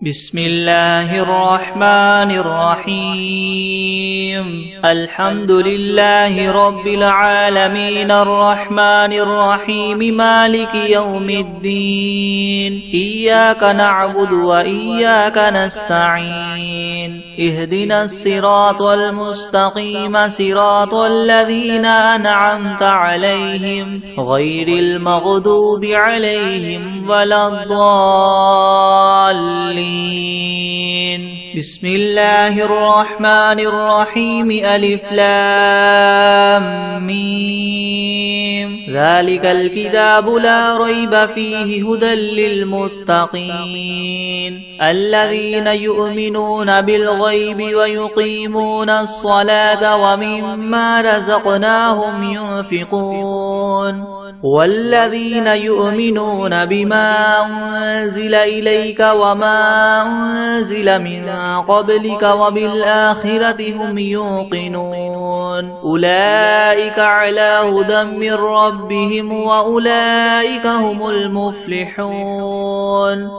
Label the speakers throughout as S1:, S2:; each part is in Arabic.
S1: بسم الله الرحمن الرحيم الحمد لله رب العالمين الرحمن الرحيم مالك يوم الدين إياك نعبد وإياك نستعين اهدنا الصراط المستقيم صراط الذين أنعمت عليهم غير المغضوب عليهم ولا الضالين. بسم الله الرحمن الرحيم ألف لام ميم ذلك الكتاب لا ريب فيه هدى للمتقين الذين يؤمنون بالغيب ويقيمون الصلاة ومما رزقناهم ينفقون والذين يؤمنون بما أنزل إليك وما أنزل من قبلك وبالآخرة هم يوقنون أولئك على هدى من ربهم وأولئك هم المفلحون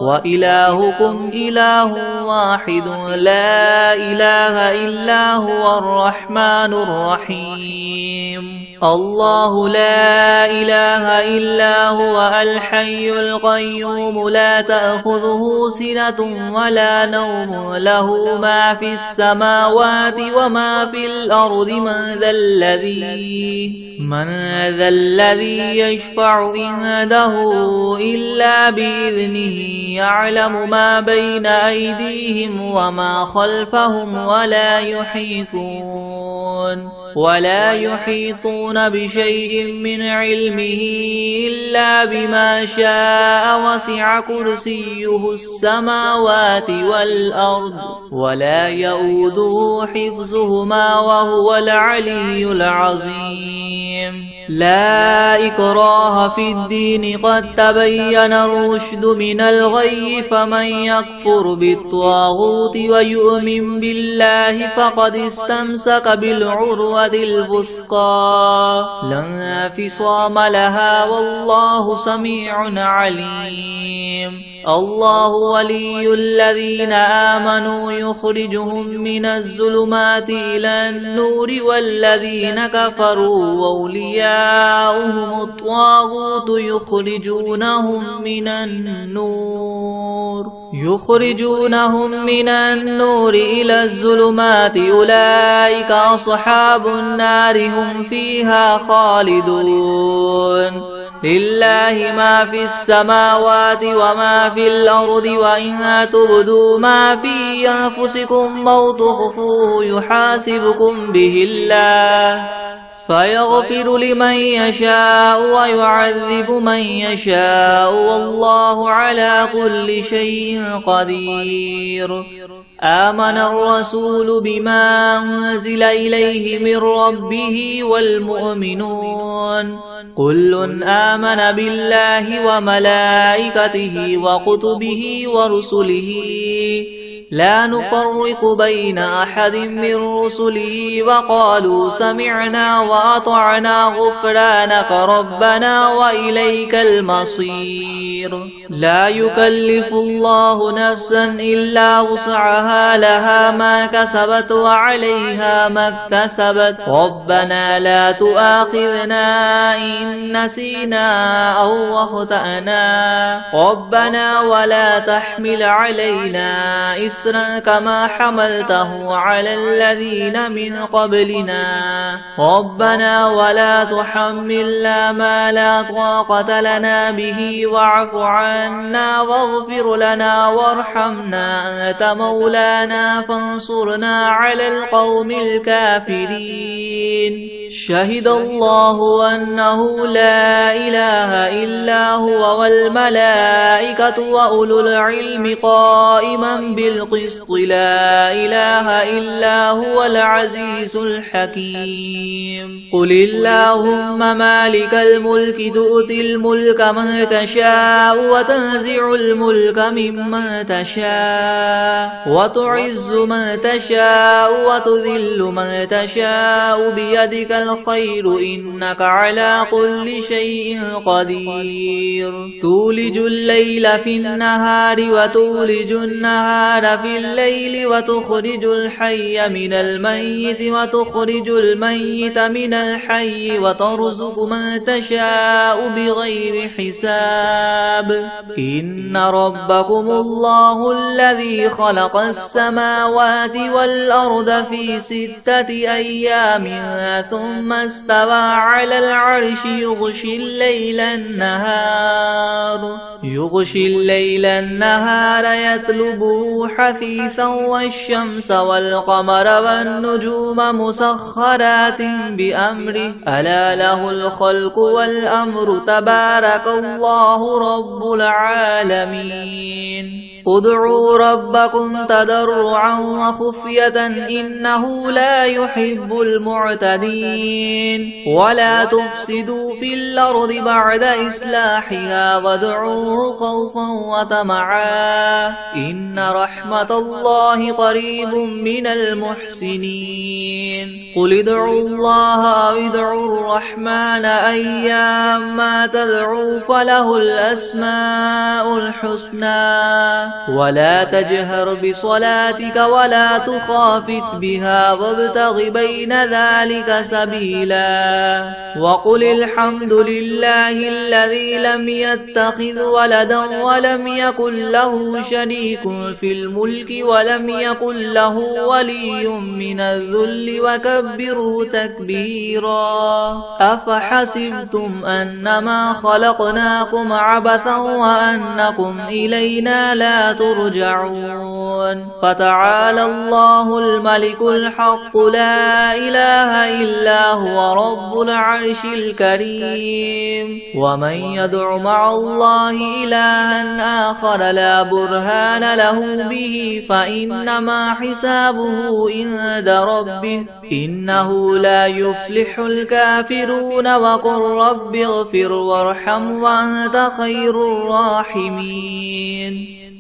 S1: وإلهكم إله واحد لا إله إلا هو الرحمن الرحيم الله لا إله إلا هو الحي القيوم لا تأخذه سنة ولا نوم له ما في السماوات وما في الأرض من ذا الذي يشفع عنده إلا بإذنه يعلم ما بين أيديهم وما خلفهم ولا يحيطون بشيء من علمه إلا بما شاء وسع كرسيه السماوات والأرض ولا يؤوده حفظهما وهو العلي العظيم لا إكراه في الدين قد تبين الرشد من الغي فمن يكفر بالطاغوت ويؤمن بالله فقد استمسك بالعروة الوثقى لا انفصام لها والله سميع عليم الله ولي الذين آمنوا يخرجهم من الظلمات إلى النور والذين كفروا أولياؤهم الطاغوت يخرجونهم من النور إلى الظلمات أولئك أصحاب النار هم فيها خالدون لله ما في السماوات وما في الأرض وإن تبدوا ما في أنفسكم أو تخفوه يحاسبكم به الله فيغفر لمن يشاء ويعذب من يشاء والله على كل شيء قدير آمن الرسول بما أنزل إليه من ربه والمؤمنون كل آمن بالله وملائكته وكتبه ورسله لا نفرق بين أحد من رسله وقالوا سمعنا وأطعنا غفرانك ربنا وإليك المصير لا يكلف الله نفسا إلا وسعها لها ما كسبت وعليها ما اكتسبت ربنا لا تؤاخذنا إن نسينا أو أخطأنا ربنا ولا تحمل علينا إسرا كما حملته على الذين من قبلنا ربنا ولا تحملنا ما لا طاقة لنا به واعف عنا واغفر لنا وارحمنا أنت مولانا فانصرنا على القوم الكافرين شهد الله أنه لا إله إلا هو والملائكة وأولو العلم قائما بالقسط بالقسط لا إله إلا هو العزيز الحكيم قل اللهم مالك الملك تؤتي الملك من تشاء وتنزع الملك ممن تشاء وتعز من تشاء وتذل من تشاء بيدك الخير إنك على كل شيء قدير تولج الليل في النهار وتولج النهار في الليل وتخرج الحي من الميت وتخرج الميت من الحي وترزق من تشاء بغير حساب إن ربكم الله الذي خلق السماوات والأرض في 6 أيام ثم استوى على العرش يغشي الليل النهار يطلبه حثيثا والشمس والقمر والنجوم مسخرات بأمره ألا له الخلق والأمر تبارك الله رب العالمين ادعوا ربكم تضرعا وخفية إنه لا يحب المعتدين ولا تفسدوا في الأرض بعد إصلاحها وادعوه خوفا وطمعا إن رحمة الله قريب من المحسنين قل ادعوا الله أو ادعوا الرحمن أيما تدعوا فله الأسماء الحسنى ولا تجهر بصلاتك ولا تخافت بها وابتغ بين ذلك سبيلا وقل الحمد لله الذي لم يتخذ ولدا ولم يكن له شريك في الملك ولم يكن له ولي من الذل وكبره تكبيرا أفحسبتم أنما خلقناكم عبثا وأنكم إلينا لا ترجعون فتعالى الله الملك الحق لا إله إلا هو رب العرش الكريم ومن يدع مع الله إلها آخر لا برهان له به فإنما حسابه عند ربه إنه لا يفلح الكافرون وقل رب اغفر وارحم وأنت خير الراحمين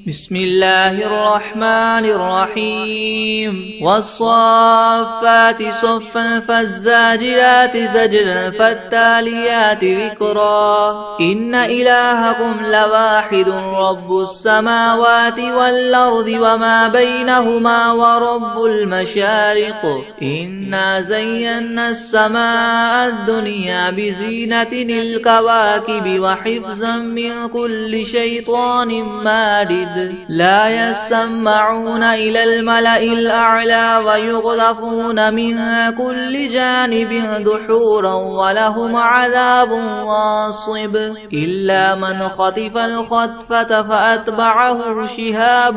S1: بسم الله الرحمن الرحيم والصافات صفا فالزاجرات زجرا فالتاليات ذكرا إن إلهكم لواحد رب السماوات والأرض وما بينهما ورب المشارق إنا زينا السماء الدنيا بزينة الكواكب وحفظا من كل شيطان مارد لا يسمعون إلى الملأ الأعلى ويقذفون من كل جانب دحورا ولهم عذاب واصب إلا من خطف الخطفة فأتبعه شهاب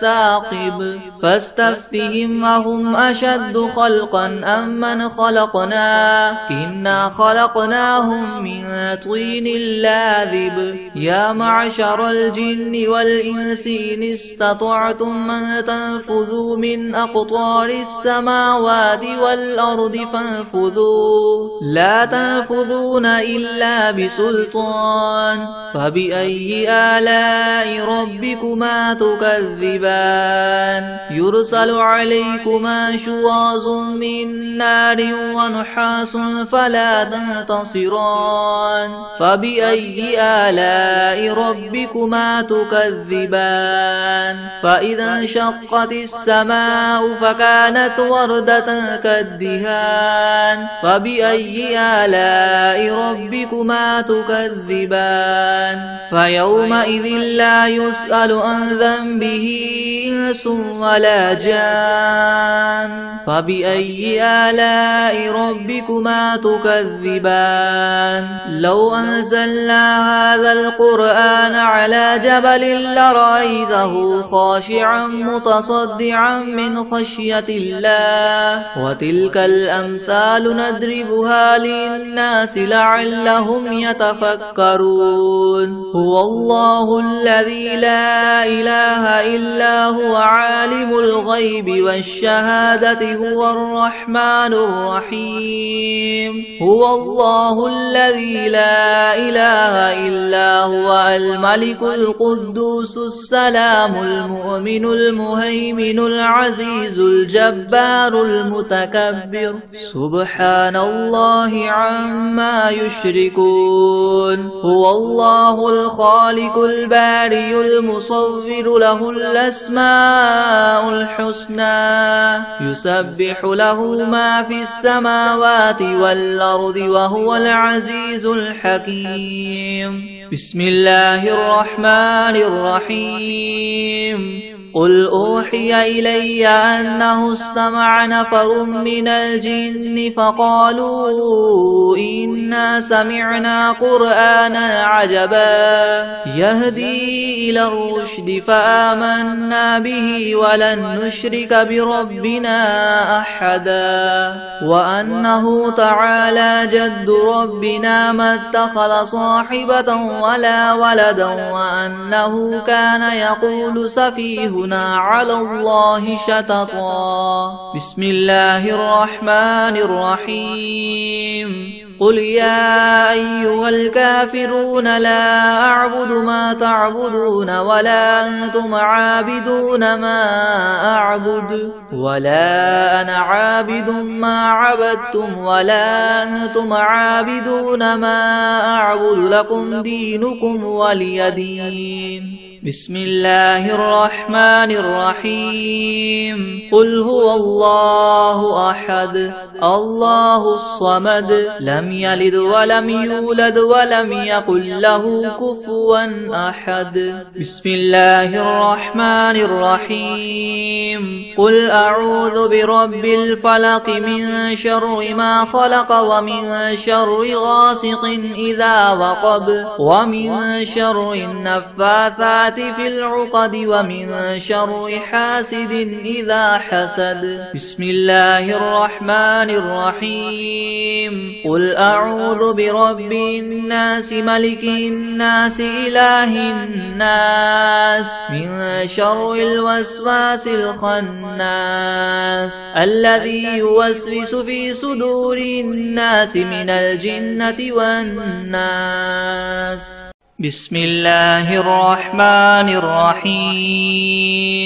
S1: ثاقب فاستفتهم أهم أشد خلقا أم من خلقنا إنا خلقناهم من طين لاذب يا معشر الجن والإنس إن استطعتم أن تنفذوا من أقطار السماوات والأرض فانفذوا لا تنفذون إلا بسلطان فبأي آلاء ربكما تكذبان يرسل عليكما شواظ من نار ونحاس فلا تنتصران فبأي آلاء ربكما تكذبان فإذا انشقت السماء فكانت وردة كالدهان فبأي آلاء ربكما تكذبان فيومئذ لا يسأل عن ذنبه إنس ولا جان فبأي آلاء ربكما تكذبان لو أنزلنا هذا القرآن على جبل لرأيته خاشعا متصدعا من خشية الله وتلك الأمثال نضربها للناس لعلهم يتفكرون هو الله الذي لا إله إلا هو هو عالم الغيب والشهادة هو الرحمن الرحيم. هو الله الذي لا إله إلا هو الملك القدوس السلام المؤمن المهيمن العزيز الجبار المتكبر سبحان الله عما يشركون. هو الله الخالق البارئ المصور له الأسماء الحسنى يسبح له ما في السماوات والأرض وهو العزيز الحكيم. بسم الله الرحمن الرحيم. قل أوحي إلي أنه استمع نفر من الجن فقالوا إنا سمعنا قرآنا عجبا يهدي إلى الرشد فآمنا به ولن نشرك بربنا أحدا وأنه تعالى جد ربنا ما اتخذ صاحبة ولا ولدا وأنه كان يقول سفيهنا على الله شططا. بسم الله الرحمن الرحيم. قل يا أيها الكافرون لا أعبد ما تعبدون ولا أنتم عابدون ما أعبد ولا أنا عابد ما عبدتم ولا أنتم عابدون ما أعبد لكم دينكم ولي دين. بسم الله الرحمن الرحيم. قل هو الله أحد الله الصمد لم يلد ولم يولد ولم يكن له كفوا أحد. بسم الله الرحمن الرحيم. قل أعوذ برب الفلق من شر ما خلق ومن شر غاسق إذا وقب ومن شر النفاثات في العقد ومن شر حاسد إذا حسد. بسم الله الرحمن الرحيم. قل أعوذ برب الناس ملك الناس إله الناس من شر الوسواس الخناس الذي يوسوس في صدور الناس من الجنة والناس. بسم الله الرحمن الرحيم.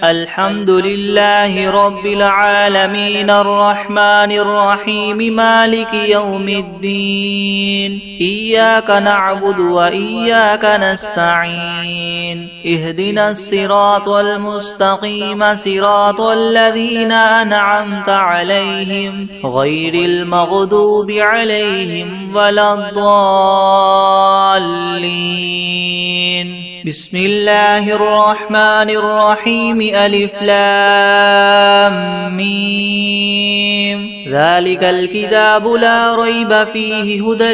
S1: الحمد لله رب العالمين الرحمن الرحيم مالك يوم الدين إياك نعبد وإياك نستعين اهدنا الصراط المستقيم صراط الذين أنعمت عليهم غير المغضوب عليهم ولا الضالين. بسم الله الرحمن الرحيم. ألف لام ميم. ذلك الكتاب لا ريب فيه هدى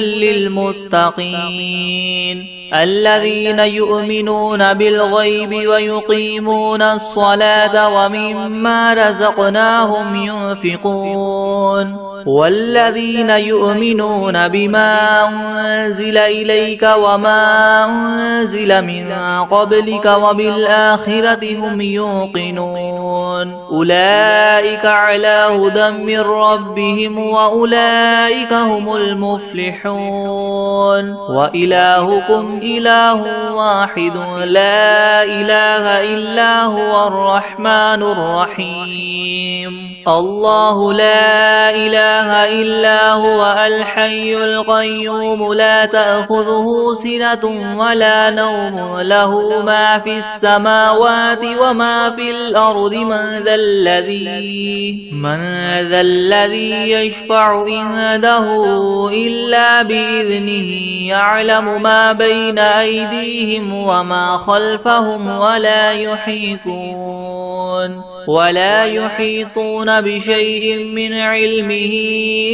S1: للمتقين الذين يؤمنون بالغيب ويقيمون الصلاة ومما رزقناهم ينفقون والذين يؤمنون بما أنزل إليك وما أنزل من قبلك وبالآخرة هم يوقنون أولئك على هدى من ربهم وأولئك هم المفلحون. وإلهكم إله واحد لا إله إلا هو الرحمن الرحيم. الله لا إله إلا هو الحي القيوم لا تأخذه سنة ولا نوم له ما في السماوات وما في الأرض من ذا الذي يشفع عنده إلا بإذنه يعلم ما بين أيديهم وما خلفهم ولا يحيطون بشيء من علمه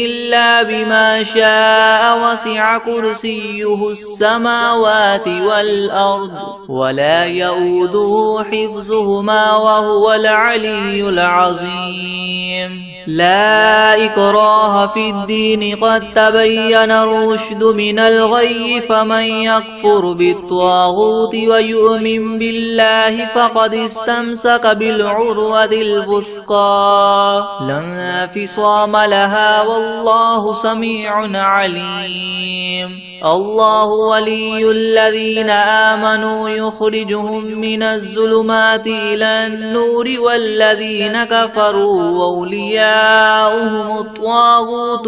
S1: إلا بما شاء وسع كرسيه السماوات والأرض ولا يؤوده حفظهما وهو العلي العظيم. لا إكراه في الدين قد تبين الرشد من الغي فمن يكفر بالطاغوت ويؤمن بالله فقد استمسك بالعروة الوثقى لا انفصام لها والله سميع عليم. الله ولي الذين آمنوا يخرجهم من الظلمات إلى النور والذين كفروا أولياؤهم الطاغوت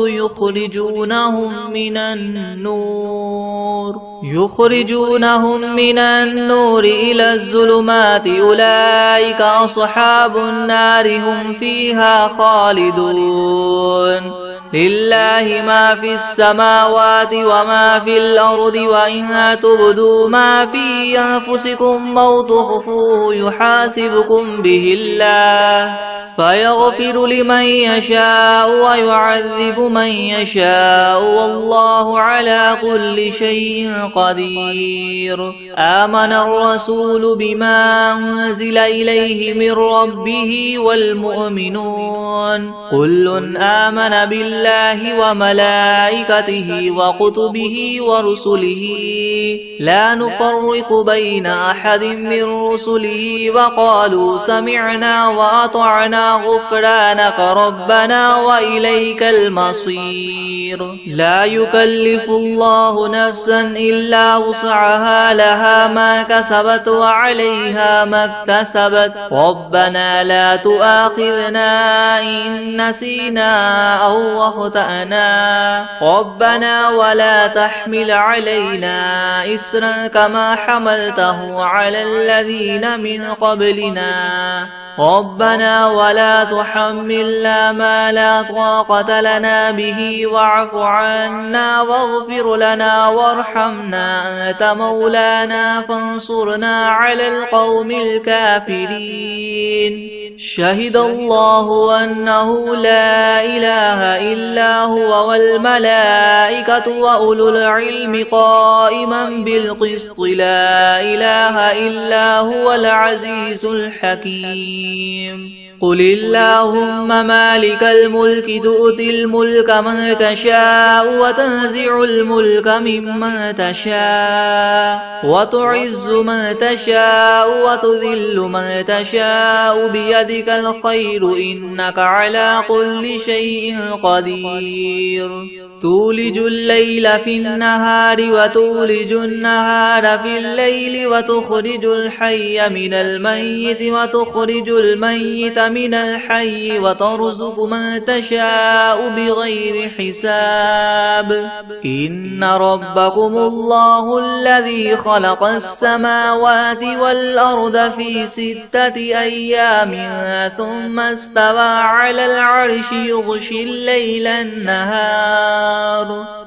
S1: يخرجونهم من النور إلى الظلمات أولئك أصحاب النار هم فيها خالدون. لله ما في السماوات وما في الأرض وإن تبدوا ما في أنفسكم أو تخفوه يحاسبكم به الله فيغفر لمن يشاء ويعذب من يشاء والله على كل شيء قدير. آمن الرسول بما أنزل إليه من ربه والمؤمنون كل آمن بالله وملائكته وكتبه ورسله لا نفرق بين أحد من رسله وقالوا سمعنا وأطعنا غفرانك ربنا وإليك المصير. لا يكلف الله نفسا إلا وسعها لها ما كسبت وعليها ما اكتسبت ربنا لا تؤاخذنا إن نسينا أو أخطأنا ربنا ولا تحمل علينا إسرا كما حملته على الذين من قبلنا ربنا ولا تحملنا ما لا طاقة لنا به واعف عنا واغفر لنا وارحمنا أنت مولانا فانصرنا على القوم الكافرين. شهد الله أنه لا إله إلا هو والملائكة وأولو العلم قائما بالقسط لا إله إلا هو العزيز الحكيم. قل اللهم مالك الملك تؤتي الملك من تشاء وتنزع الملك ممن تشاء وتعز من تشاء وتذل من تشاء بيدك الخير إنك على كل شيء قدير. تولج الليل في النهار وتولج النهار في الليل وتخرج الحي من الميت وتخرج الميت من الحي وترزق من تشاء بغير حساب. إن ربكم الله الذي خلق السماوات والأرض في 6 أيام ثم استوى على العرش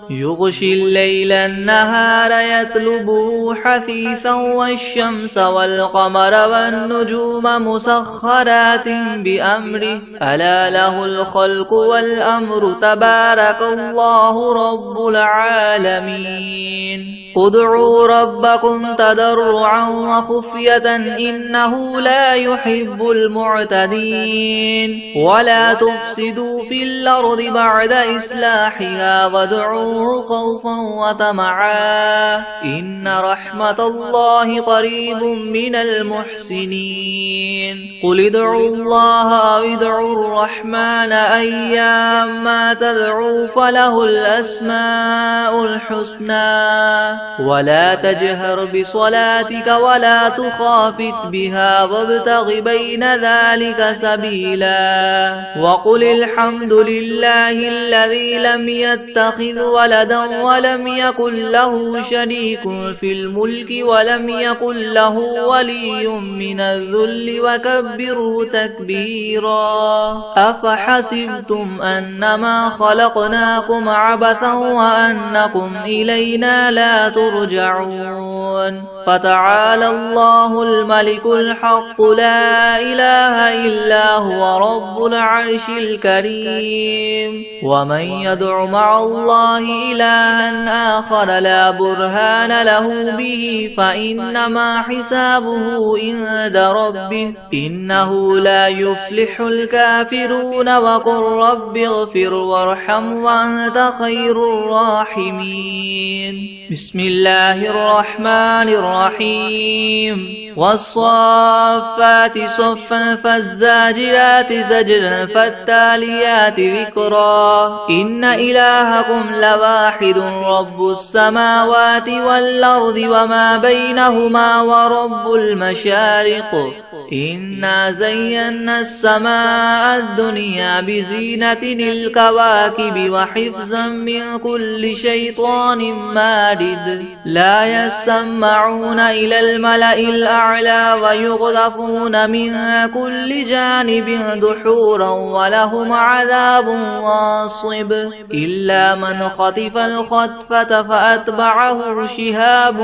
S1: يغشي الليل النهار يطلبه حثيثا والشمس والقمر والنجوم مسخرات بأمره ألا له الخلق والأمر تبارك الله رب العالمين. ادعوا ربكم تضرعا وخفية إنه لا يحب المعتدين. ولا تفسدوا في الأرض بعد إصلاحها وادعوه خوفا وطمعا إن رحمة الله قريب من المحسنين. قل ادعوا الله أو ادعوا الرحمن أيما تدعوا فله الأسماء الحسنى ولا تجهر بصلاتك ولا تخافت بها وابتغ بين ذلك سبيلا. وقل الحمد لله الذي لم يتخذ ولدا ولم يكن له شريك في الملك ولم يكن له ولي من الذل وكبره تكبيرا. أفحسبتم أنما خلقناكم عبثا وأنكم إلينا لا هو رب العرش الكريم ومن يدع مع الله إلها آخر لا برهان له به فإنما حسابه عند ربه إنه لا يفلح الكافرون وقل رب اغفر وارحم وأنت خير الراحمين بسم الله الرحمن الرحيم والصافات صفا فالزاجرات زجرا فالتاليات ذكرا إن إلهكم لواحد رب السماوات والأرض وما بينهما ورب المشارق إنا زينا السماء الدنيا بزينة الكواكب وحفظا من كل شيطان مارد لا يسمعون إلى الملأ الأعلى ويغذفون من كل جانب دحورا ولهم عذاب واصب إلا من خطف الخطفة فأتبعه شهاب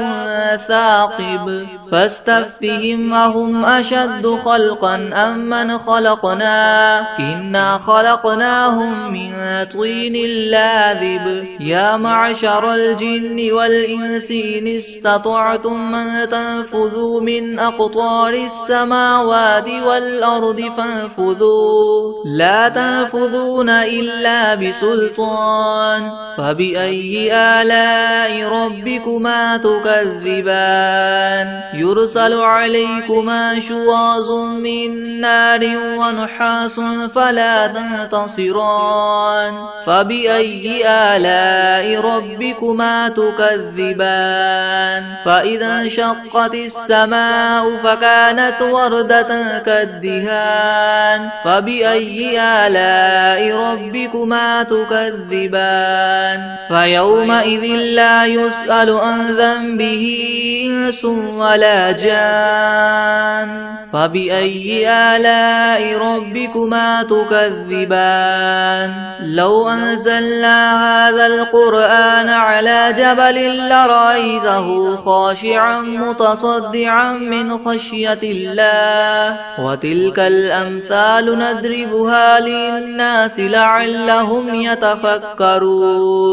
S1: ثاقب فاستفتهم أهم أشد خلقا أم من خلقنا إنا خلقناهم من طين لاذب يا معشر الجن والإنس إن استطعتم أن تنفذوا من أقطار السماوات والأرض فانفذوا لا تنفذون إلا بسلطان فبأي آلاء ربكما تكذبان يرسل عليكما شواظ من نار ونحاس فلا تنتصران فبأي آلاء ربكما تكذبان فإذا انشقت السماء فكانت وردة كالدهان فبأي آلاء ربكما تكذبان فيومئذ لا يسأل عن ذنبه إنس ولا جان فبأي آلاء ربكما تكذبان لو أنزلنا هذا القرآن على جبل لرأيته خاشعا متصدعا من خشية الله وتلك الأمثال نضربها للناس لعلهم يتفكرون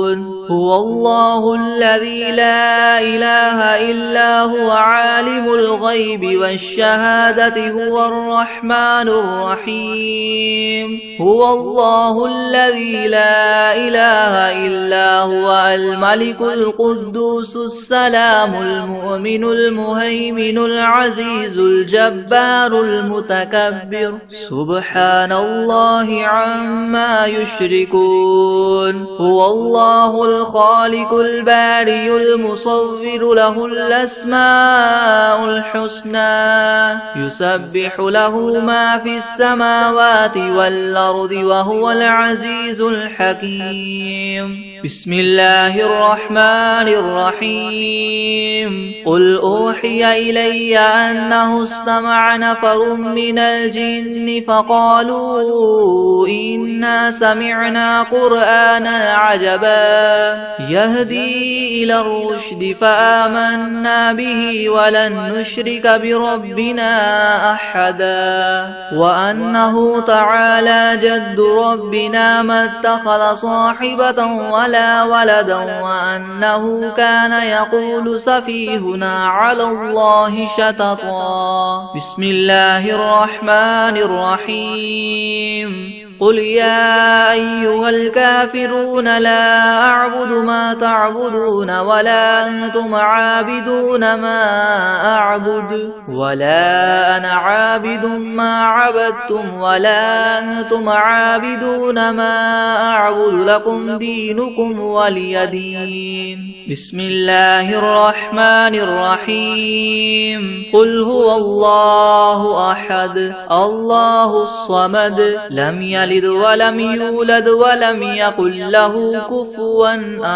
S1: هو الله الذي لا إله إلا هو عالم الغيب والشهادة هو الرحمن الرحيم هو الله الذي لا إله إلا هو الملك القدوس السلام المؤمن المهيمن العزيز الجبار المتكبر سبحان الله عما يشركون هو الله الخالق البارئ المصور له الأسماء الحسنى يسبح له ما في السماوات والأرض وهو العزيز الحكيم بسم الله الرحمن الرحيم قل أوحي إلي أنه استمع نفر من الجن فقالوا إنا سمعنا قرآنا عجبا يهدي إلى الرشد فآمنا به ولن نشرك بربنا أحدا وأنه تعالى جد ربنا ما اتخذ صاحبة ولا ولدا وأنه كان يقول سفيهنا على الله شططا بسم الله الرحمن الرحيم قل يا أيها الكافرون لا أعبد ما تعبدون ولا أنتم عابدون ما أعبد ولا أنا عابد ما عبدتم ولا أنتم عابدون ما أعبد لكم دينكم ولي دين بسم الله الرحمن الرحيم قل هو الله أحد الله الصمد لم يلد يلد ولم يولد ولم يكن له كفوا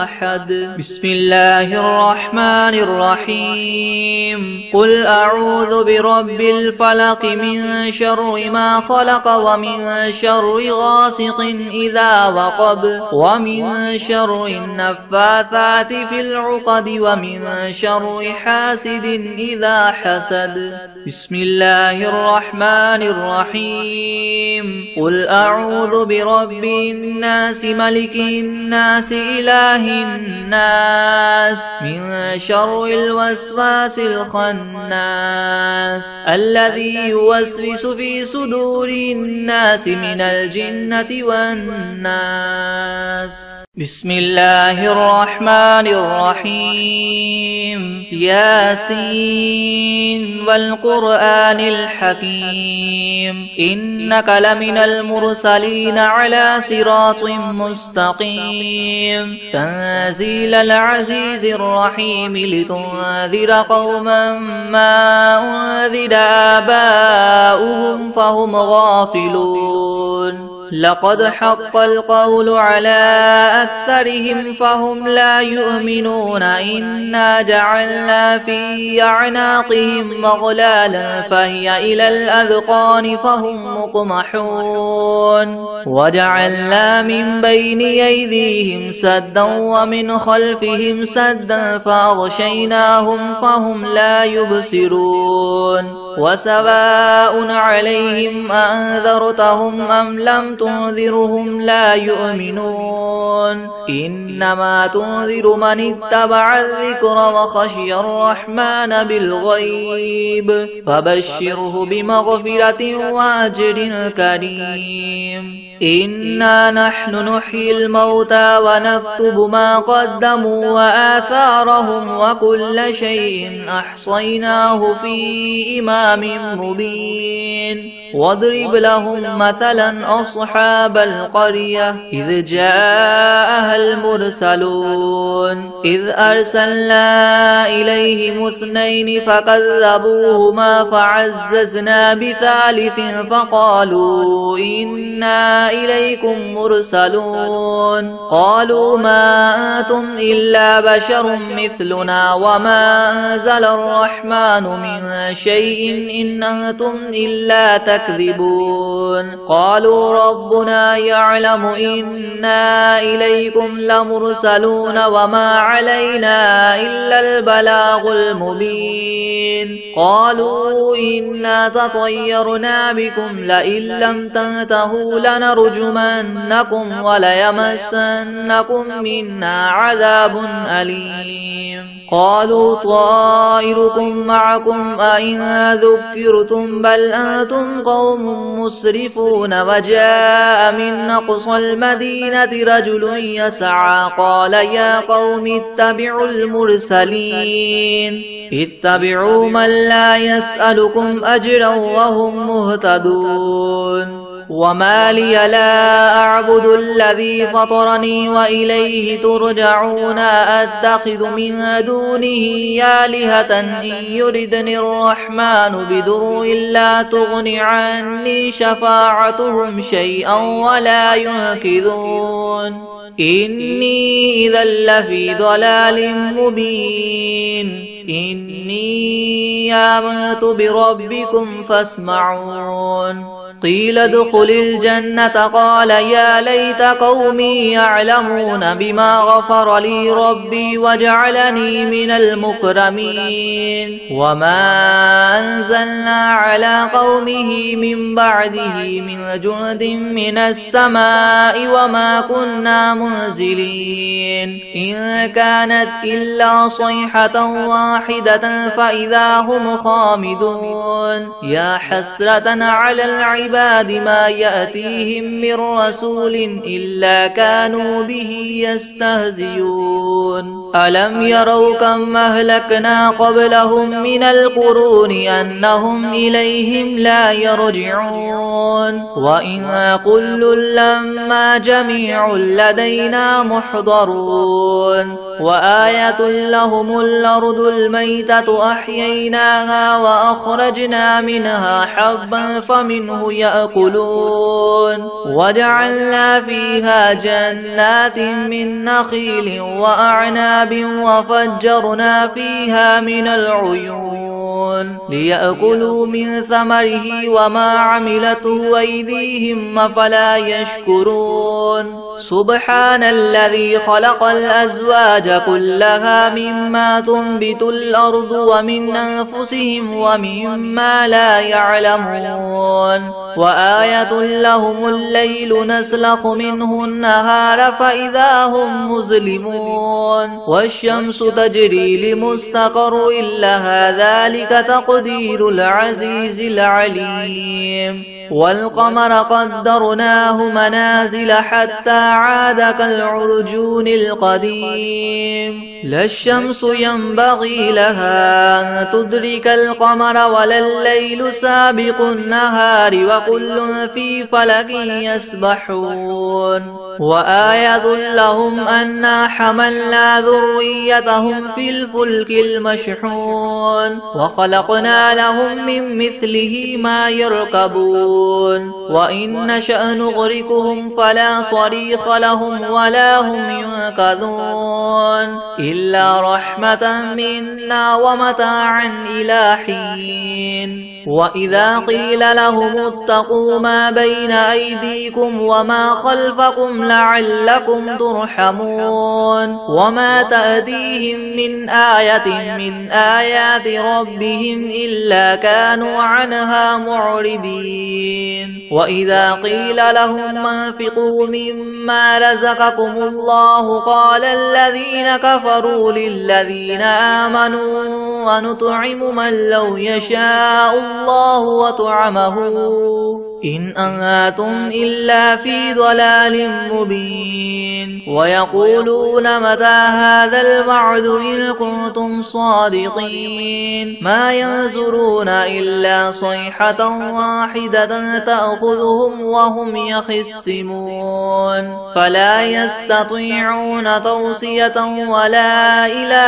S1: أحد. بسم الله الرحمن الرحيم. قل أعوذ برب الفلق من شر ما خلق ومن شر غاسق إذا وقب ومن شر النفاثات في العقد ومن شر حاسد إذا حسد. بسم الله الرحمن الرحيم. قل أعوذ برب الناس ملك الناس إله الناس من شر الوسواس الخناس الذي يوسوس في صدور الناس من الجنة والناس. بسم الله الرحمن الرحيم. ياسين والقرآن الحكيم إنك لمن المرسلين على صراط مستقيم تنزيل العزيز الرحيم لتنذر قوما ما أنذر آباؤهم فهم غافلون. لقد حق القول على أكثرهم فهم لا يؤمنون. إنا جعلنا في أعناقهم مغلالا فهي إلى الأذقان فهم مقمحون. وجعلنا من بين أيديهم سدا ومن خلفهم سدا فأغشيناهم فهم لا يبصرون. وسواء عليهم أنذرتهم أم لم تنذرهم لا يؤمنون. إنما تنذر من اتبع الذكر وخشي الرحمن بالغيب فبشره بمغفرة وأجر كريم. إنا نحن نحيي الموتى ونكتب ما قدموا وآثارهم وكل شيء أحصيناه في إمام مبين. واضرب لهم مثلا أصحاب القرية إذ جاءها المرسلون إذ أرسلنا إليهم اثنين فكذبوهما فعززنا بثالث فقالوا إنا إليكم مرسلون. قالوا ما أنتم إلا بشر مثلنا وما أنزل الرحمن من شيء إن أنتم إلا تكذبون. قالوا ربنا يعلم إنا إليكم لمرسلون وما علينا إلا البلاغ المبين. قالوا إنا تطيرنا بكم لئن لم تنتهوا لنرجمنكم وليمسنكم منا عذاب أليم. قالوا طائركم معكم أئن ذكرتم بل أنتم قوم مسرفون. وجاء من أقصى المدينة رجل يسعى قال يا قوم اتبعوا المرسلين اتبعوا من لا يسألكم أجرا وهم مهتدون. وما لي لا أعبد الذي فطرني وإليه ترجعون. أتخذ من دونه آلهة إن يردني الرحمن بضر لا تغن عني شفاعتهم شيئا ولا ينقذون. إني إذا لفي ضلال مبين. إني آمنت بربكم فاسمعون. قيل ادخل الجنة قال يا ليت قومي يعلمون بما غفر لي ربي وجعلني من المكرمين. وما أنزلنا على قومه من بعده من جند من السماء وما كنا منزلين. إن كانت إلا صيحة واحدة فإذا هم خامدون. يا حسرة على العباد ما يأتيهم من رسول إلا كانوا به يستهزئون. ألم يروا كم أهلكنا قبلهم من القرون أنهم إليهم لا يرجعون. وإن كل لما جميع لدينا محضرون. وآية لهم الأرض الميتة أحييناها وأخرجنا منها حبا فمنه يأكلون وجعلنا فيها جنات من نخيل وأعناب وفجرنا فيها من العيون ليأكلوا من ثمره وما عملته أيديهم أفلا يشكرون سبحان الذي خلق الأزواج كلها مما تنبت الأرض ومن أنفسهم ومما لا يعلمون وآية لهم الليل نسلخ منه النهار فإذا هم مظلمون والشمس تجري لمستقر لها ذلك تقدير العزيز العليم والقمر قدرناه منازل حتى عاد كالعرجون القديم لا الشمس ينبغي لها أن تدرك القمر ولا الليل سابق النهار وكل في فلك يسبحون وآية لهم أنا حملنا ذريتهم في الفلك المشحون وخلقنا لهم من مثله ما يركبون وإن نشأ نغرقهم فلا صريخ لهم ولا هم ينقذون إلا رحمة منا ومتاعا إلى حين وإذا قيل لهم اتقوا ما بين أيديكم وما خلفكم لعلكم ترحمون وما تأتيهم من آية من آيات ربهم إلا كانوا عنها معرضين وإذا قيل لهم انفقوا مما رزقكم الله قال الذين كفروا للذين آمنوا ونطعم من لو يشاء الله وطعمه إن أنتم إلا في ضلال مبين ويقولون متى هذا الوعد إن كنتم صادقين ما ينظرون إلا صيحة واحدة تأخذهم وهم يخصمون فلا يستطيعون توصية ولا إلى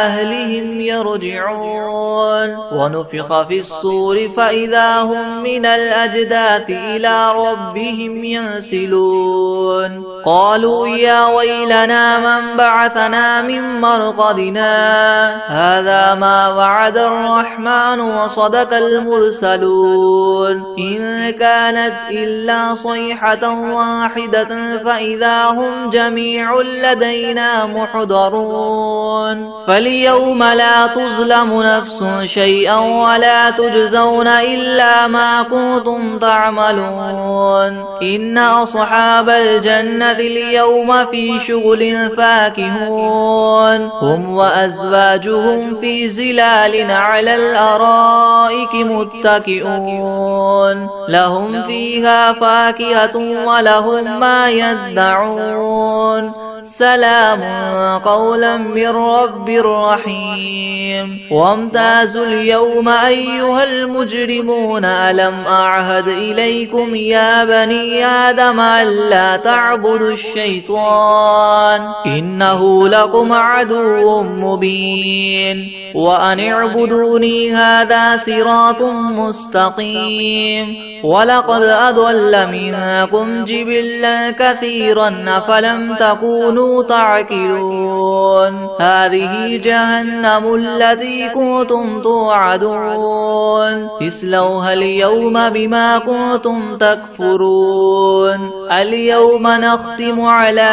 S1: أهلهم يرجعون ونفخ في الصور فإذا هم من الأجداث إلى ربهم ينسلون قالوا يا ويلنا من بعثنا من مرقدنا هذا ما وعد الرحمن وصدق المرسلون إن كانت إلا صيحة واحدة فإذا هم جميع لدينا محضرون فاليوم لا تظلم نفس شيئا ولا تجزون إلا ما كنتم تعملون إن أصحاب الجنة اليوم في شغل فاكهون هم وأزواجهم في زلال على الأرائك متكئون لهم فيها فاكهة ولهم ما يدعون سلام قولا من رب رحيم وامتازوا اليوم أيها المجرمون ألم أعهد إليكم يا بني آدم ألا تعبدوا الشيطان إنه لكم عدو مبين وأن اعبدوني هذا صراط مستقيم ولقد أضل منكم جبلا كثيرا أفلم تكونوا تعقلون هذه جهنم التي كنتم توعدون اصلوها اليوم بما كنتم تكفرون اليوم نختم على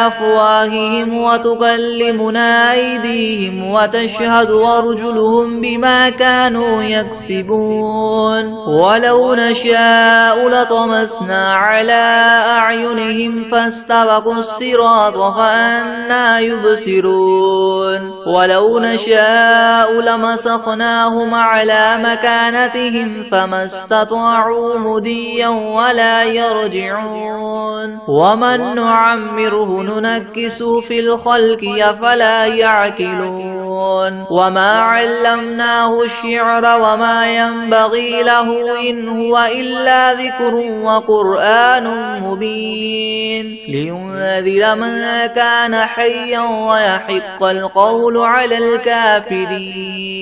S1: أفواههم وتكلمنا أيديهم وتشهد أرجلهم بما كانوا يكسبون ولو نشاء لطمسنا على أعينهم فاستبقوا الصراط فأنا يبصرون ولو نشاء لمسخناهم على مكانتهم فما استطاعوا مضيا ولا يرجعون ومن نعمره ننكس في الخلق أفلا يعقلون وما علمناه الشعر وما ينبغي له إن هو إلا ذكر وقرآن مبين لينذر من كان حيا ويحق القول على الكافرين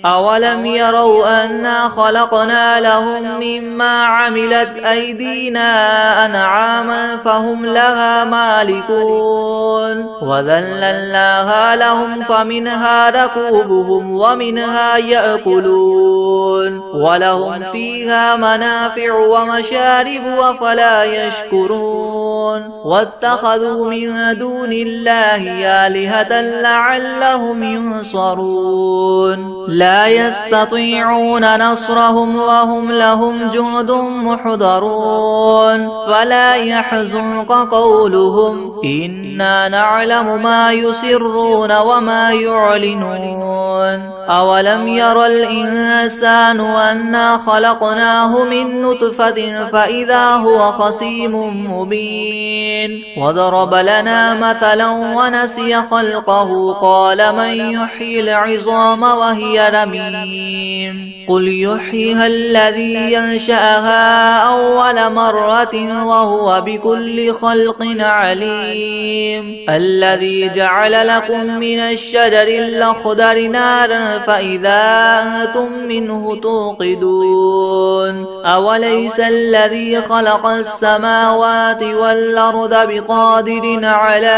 S1: أولم يروا أنا خلقنا لهم مما عملت أيدينا أنعاما فهم لها مالكون وذللناها لهم فمنها ركوبهم ومنها يأكلون ولهم فيها منافع ومشارب أفلا يشكرون واتخذوا من دون الله آلهة لعلهم ينصرون لا يستطيعون نصرهم وهم لهم جند محضرون فلا يحزنك قولهم إنا نعلم ما يسرون وما يعلنون أولم ير الإنسان أنا خلقناه من نطفة فإذا هو خصيم مبين وضرب لنا مثلا ونسي خلقه قال من يحيي العظام وهي رميم قل يحييها الذي ينشأها أول مرة وهو بكل خلق عليم الذي جعل لكم من الشجر الأخضر نارا فإذا أنتم منه توقدون أوليس الذي خلق السماوات والأرض بقادر على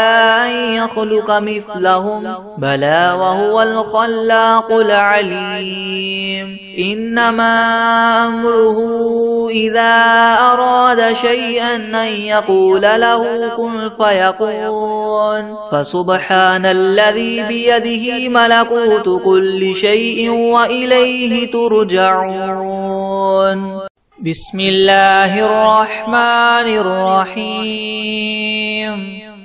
S1: أن يخلق مثلهم بلى وهو الخلاق العليم إنما أمره إذا أراد شيئا أن يقول له كن فيكون فسبحان الذي بيده ملكوت كل شيء وإليه ترجعون بسم الله الرحمن الرحيم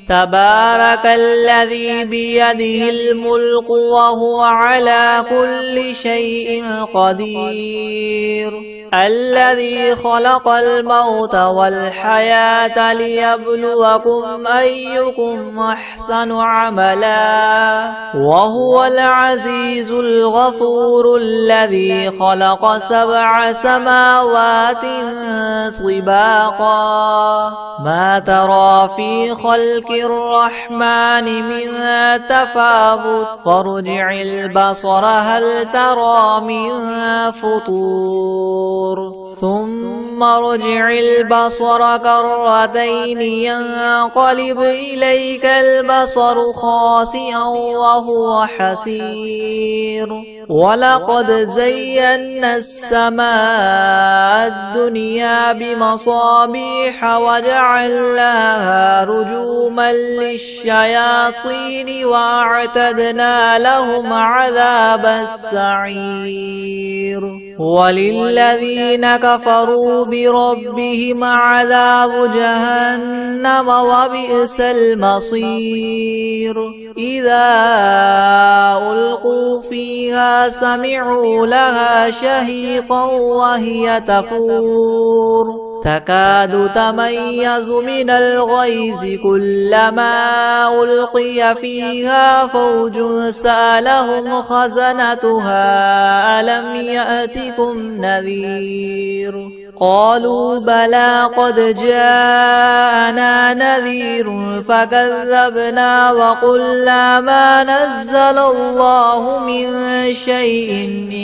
S1: تبارك الذي بيده الملك وهو على كل شيء قدير الذي خلق الموت والحياة ليبلوكم أيكم أحسن عملا وهو العزيز الغفور الذي خلق 7 سماوات طباقا ما ترى في خلق الرحمن من تفاوت فارجع البصر هل ترى من فطور ثم ارجع البصر كرتين ينقلب إليك البصر خاسئا وهو حسير ولقد زينا السماء الدنيا بمصابيح وجعلناها رجوما للشياطين واعتدنا لهم عذاب السعير وللذين كفروا بربهم عذاب جهنم وبئس المصير إذا ألقوا فيها سمعوا لها شهيقا وهي تفور تكاد تميز من الغيظ كلما ألقي فيها فوج سألهم خزنتها ألم يأتكم نذير قالوا بلى قد جاءنا نذير فكذبنا وقلنا ما نزل الله من شيء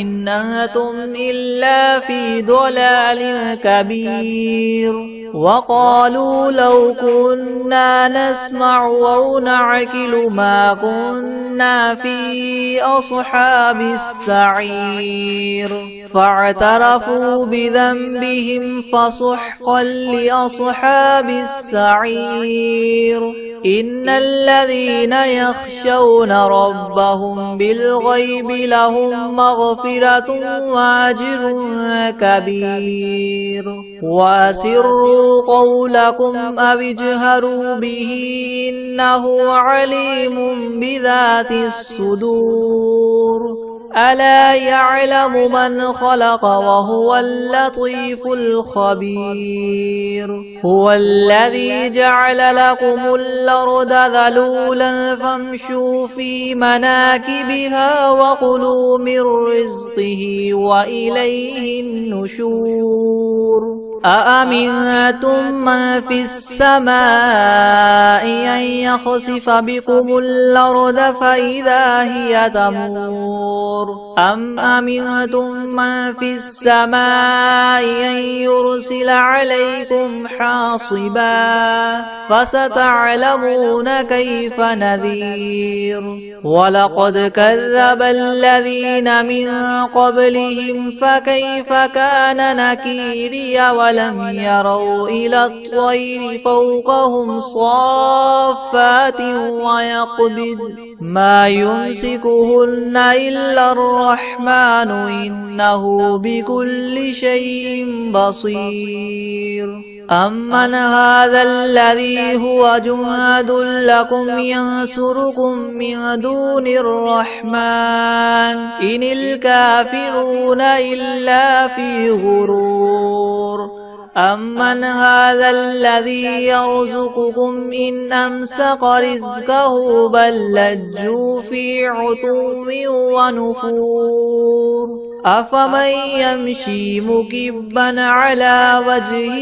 S1: إن أنتم إلا في ضلال كبير وقالوا لو كنا نسمع أو نعقل ما كنا في أصحاب السعير فاعترفوا بذنبهم فسحقا لأصحاب السعير إن الذين يخشون ربهم بالغيب لهم مغفرة وأجر كبير وأسروا قولكم أو اجهروا به إنه عليم بذات الصدور ألا يعلم من خلق وهو اللطيف الخبير هو الذي جعل لكم الأرض ذلولا فامشوا في مناكبها وكلوا من رزقه وإليه النشور أأمنتم من في السماء أن يخسف بكم الأرض فإذا هي تمور أم أمنتم من في السماء أن يرسل عليكم حاصبا فستعلمون كيف نذير ولقد كذب الذين من قبلهم فكيف كان نكيري ولم يروا إلى الطير فوقهم صافات ويقبض ما يمسكهن إلا الرحمن إنه بكل شيء بصير أمن هذا الذي هو جند لكم ينصركم من دون الرحمن إن الكافرون إلا في غرور أمن هذا الذي يرزقكم إن أمسك رزقه بل لجوا في عتو ونفور أفمن يمشي مكبا على وجهه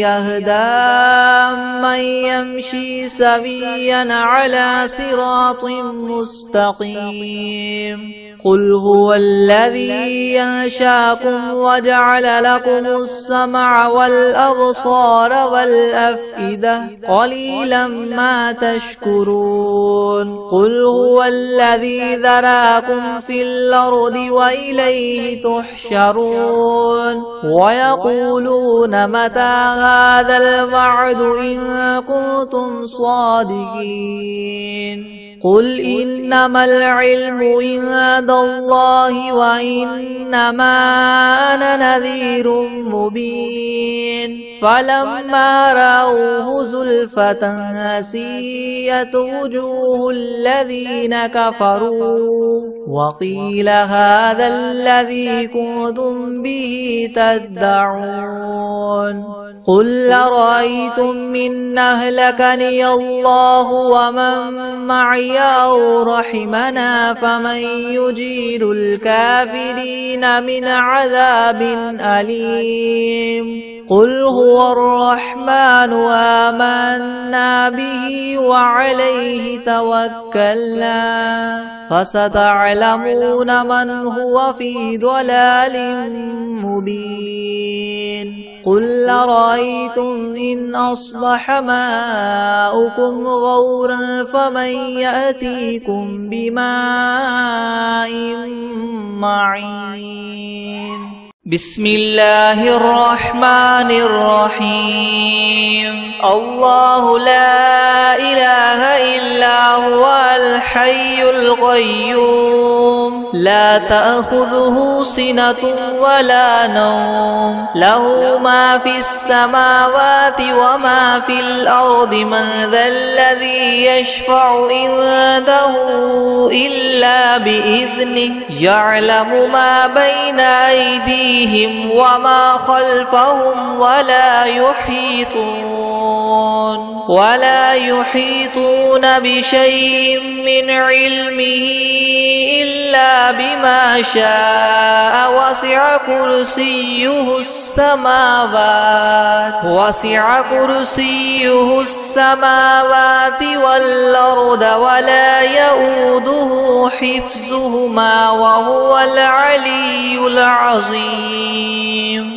S1: يهدى من يمشي سويا على صراط مستقيم قل هو الذي ينشاكم وجعل لكم السمع والأبصار والأفئدة قليلا ما تشكرون قل هو الذي ذراكم في الأرض وإليه تحشرون ويقولون متى هذا الوعد إن كنتم صادقين قل إنما العلم عند الله وإنما أنا نذير مبين فلما رأوه زلفة سيئت وجوه الذين كفروا وقيل هذا الذي كنتم به تدعون قل أرأيتم إن أهلكني الله ومن معي أو رحمنا فمن يجير الكافرين من عذاب أليم قل هو الرحمن آمنا به وعليه توكلنا فستعلمون من هو في ضلال مبين قل أرأيتم إن أصبح ماؤكم غورا فمن يأتيكم بماء معين بسم الله الرحمن الرحيم الله لا إله إلا هو الحي القيوم لا تأخذه سنة ولا نوم له ما في السماوات وما في الأرض من ذا الذي يشفع عنده إلا بإذنه يعلم ما بين أيديهم وما خلفهم ولا يحيطون بشيء من علمه إلا بما شاء وسع كرسيه السماوات والأرض ولا يؤوده حفظهما وهو العلي العظيم